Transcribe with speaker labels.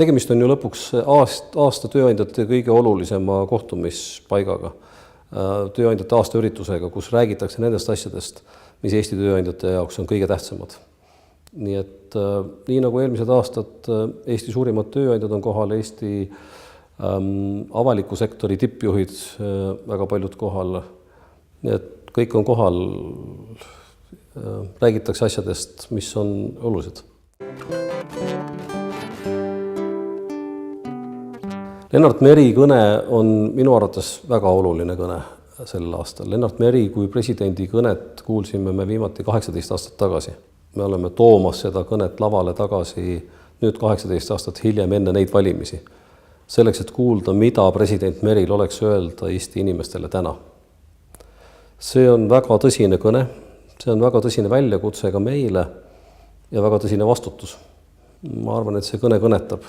Speaker 1: Tegemist on ju lõpuks aasta tööandjate kõige olulisema kohtumispaigaga, tööandjate aastaüritusega, kus räägitakse nendest asjadest, mis Eesti tööandjate jaoks on kõige tähtsamad. Nii et nii nagu eelmised aastad Eesti suurimad tööandjad on kohal, Eesti avaliku sektori tippjuhid, väga paljud kohal, nii et kõik on kohal, räägitakse asjadest, mis on olulised. Lennart Meri kõne on minu arvates väga oluline kõne sel aastal. Lennart Meri kui presidendi kõnet kuulsime me viimati 18 aastat tagasi. Me oleme toomas seda kõnet lavale tagasi nüüd 18 aastat hiljem enne neid valimisi. Selleks, et kuulda, mida president Meril oleks öelda Eesti inimestele täna. See on väga tõsine kõne, see on väga tõsine väljakutse ka meile ja väga tõsine vastutus. Ma arvan, et see kõne kõnetab.